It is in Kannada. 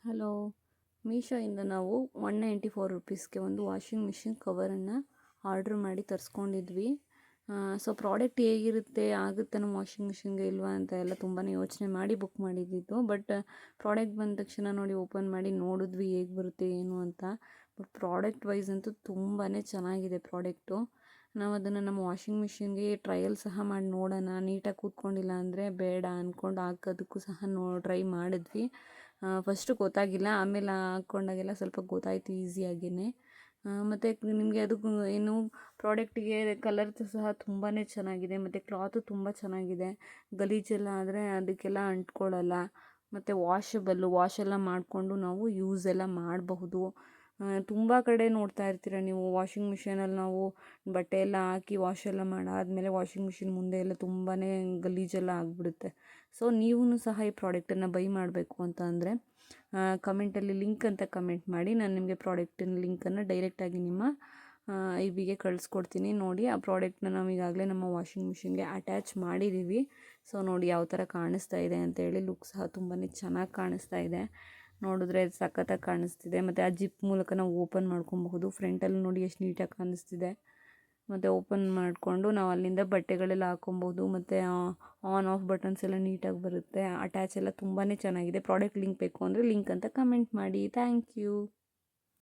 ಹಲೋ, ಮೀಶೋಯಿಂದ ನಾವು 194 ರುಪೀಸ್ಗೆ ಒಂದು ವಾಷಿಂಗ್ ಮಿಷಿನ್ ಕವರನ್ನು ಆರ್ಡ್ರ್ ಮಾಡಿ ತರಿಸ್ಕೊಂಡಿದ್ವಿ. ಸೊ ಪ್ರಾಡಕ್ಟ್ ಹೇಗಿರುತ್ತೆ, ಆಗುತ್ತೆ ನಮ್ಮ ವಾಷಿಂಗ್ ಮಿಷಿನ್ಗೆ ಇಲ್ವಾ ಅಂತ ಎಲ್ಲ ತುಂಬಾ ಯೋಚನೆ ಮಾಡಿ ಬುಕ್ ಮಾಡಿದ್ದಿದ್ದು. ಬಟ್ ಪ್ರಾಡಕ್ಟ್ ಬಂದ ತಕ್ಷಣ ನೋಡಿ ಓಪನ್ ಮಾಡಿ ನೋಡಿದ್ವಿ ಹೇಗೆ ಬರುತ್ತೆ ಏನು ಅಂತ. ಬಟ್ ಪ್ರಾಡಕ್ಟ್ ವೈಸ್ ಅಂತೂ ತುಂಬಾ ಚೆನ್ನಾಗಿದೆ ಪ್ರಾಡಕ್ಟು. ನಾವು ಅದನ್ನು ನಮ್ಮ ವಾಷಿಂಗ್ ಮಿಷಿನ್ಗೆ ಟ್ರಯಲ್ ಸಹ ಮಾಡಿ ನೋಡೋಣ, ನೀಟಾಗಿ ಕೂತ್ಕೊಂಡಿಲ್ಲ ಅಂದರೆ ಬೇಡ ಅಂದ್ಕೊಂಡು ಹಾಕೋದಕ್ಕೂ ಸಹ ಟ್ರೈ ಮಾಡಿದ್ವಿ. ಫಸ್ಟು ಗೊತ್ತಾಗಿಲ್ಲ, ಆಮೇಲೆ ಹಾಕ್ಕೊಂಡಾಗೆಲ್ಲ ಸ್ವಲ್ಪ ಗೊತ್ತಾಯಿತು ಈಸಿಯಾಗಿಯೇ. ಮತ್ತು ನಿಮಗೆ ಅದು ಏನು ಪ್ರಾಡಕ್ಟಿಗೆ ಕಲರ್ ಸಹ ತುಂಬಾ ಚೆನ್ನಾಗಿದೆ, ಮತ್ತು ಕ್ಲಾತು ತುಂಬ ಚೆನ್ನಾಗಿದೆ. ಗಲೀಜೆಲ್ಲ ಆದರೆ ಅದಕ್ಕೆಲ್ಲ ಅಂಟ್ಕೊಳ್ಳಲ್ಲ. ಮತ್ತು ವಾಶೆಲ್ಲ ಮಾಡಿಕೊಂಡು ನಾವು ಯೂಸ್ ಎಲ್ಲ ಮಾಡಬಹುದು. ತುಂಬ ಕಡೆ ನೋಡ್ತಾ ಇರ್ತೀರ ನೀವು, ವಾಷಿಂಗ್ ಮಿಷಿನಲ್ಲಿ ನಾವು ಬಟ್ಟೆ ಎಲ್ಲ ಹಾಕಿ ವಾಶೆಲ್ಲ ಮಾಡಾದಮೇಲೆ ವಾಷಿಂಗ್ ಮಿಷಿನ್ ಮುಂದೆ ಎಲ್ಲ ತುಂಬಾ ಗಲೀಜೆಲ್ಲ ಆಗಿಬಿಡುತ್ತೆ. ಸೊ ನೀವೂ ಸಹ ಈ ಪ್ರಾಡಕ್ಟನ್ನು ಬೈ ಮಾಡಬೇಕು ಅಂತ ಅಂದರೆ ಕಮೆಂಟಲ್ಲಿ ಲಿಂಕ್ ಅಂತ ಕಮೆಂಟ್ ಮಾಡಿ, ನಾನು ನಿಮಗೆ ಪ್ರಾಡಕ್ಟಿನ ಲಿಂಕನ್ನು ಡೈರೆಕ್ಟಾಗಿ ನಿಮ್ಮ IBಗೆ ಕಳಿಸ್ಕೊಡ್ತೀನಿ. ನೋಡಿ, ಆ ಪ್ರಾಡಕ್ಟ್ನ ನಾವು ಈಗಾಗಲೇ ನಮ್ಮ ವಾಷಿಂಗ್ ಮಿಷಿನ್ಗೆ ಅಟ್ಯಾಚ್ ಮಾಡಿದ್ದೀವಿ. ಸೊ ನೋಡಿ ಯಾವ ಥರ ಕಾಣಿಸ್ತಾ ಇದೆ ಅಂತೇಳಿ. ಲುಕ್ ಸಹ ತುಂಬಾ ಚೆನ್ನಾಗಿ ಕಾಣಿಸ್ತಾ ಇದೆ, ನೋಡಿದ್ರೆ ಸಖತ್ತಾಗಿ ಕಾಣಿಸ್ತಿದೆ. ಮತ್ತು ಆ ಜಿಪ್ ಮೂಲಕ ನಾವು ಓಪನ್ ಮಾಡ್ಕೊಬಹುದು. ಫ್ರಂಟಲ್ಲಿ ನೋಡಿ ಎಷ್ಟು ನೀಟಾಗಿ ಕಾಣಿಸ್ತಿದೆ. ಮತ್ತು ಓಪನ್ ಮಾಡಿಕೊಂಡು ನಾವು ಅಲ್ಲಿಂದ ಬಟ್ಟೆಗಳೆಲ್ಲ ಹಾಕೊಬೋದು. ಮತ್ತು ಆನ್ ಆಫ್ ಬಟನ್ಸ್ ಎಲ್ಲ ನೀಟಾಗಿ ಬರುತ್ತೆ. ಅಟ್ಯಾಚ್ ಎಲ್ಲ ತುಂಬಾ ಚೆನ್ನಾಗಿದೆ. ಪ್ರಾಡಕ್ಟ್ ಲಿಂಕ್ ಬೇಕು ಅಂದರೆ ಲಿಂಕ್ ಅಂತ ಕಮೆಂಟ್ ಮಾಡಿ. Thank you.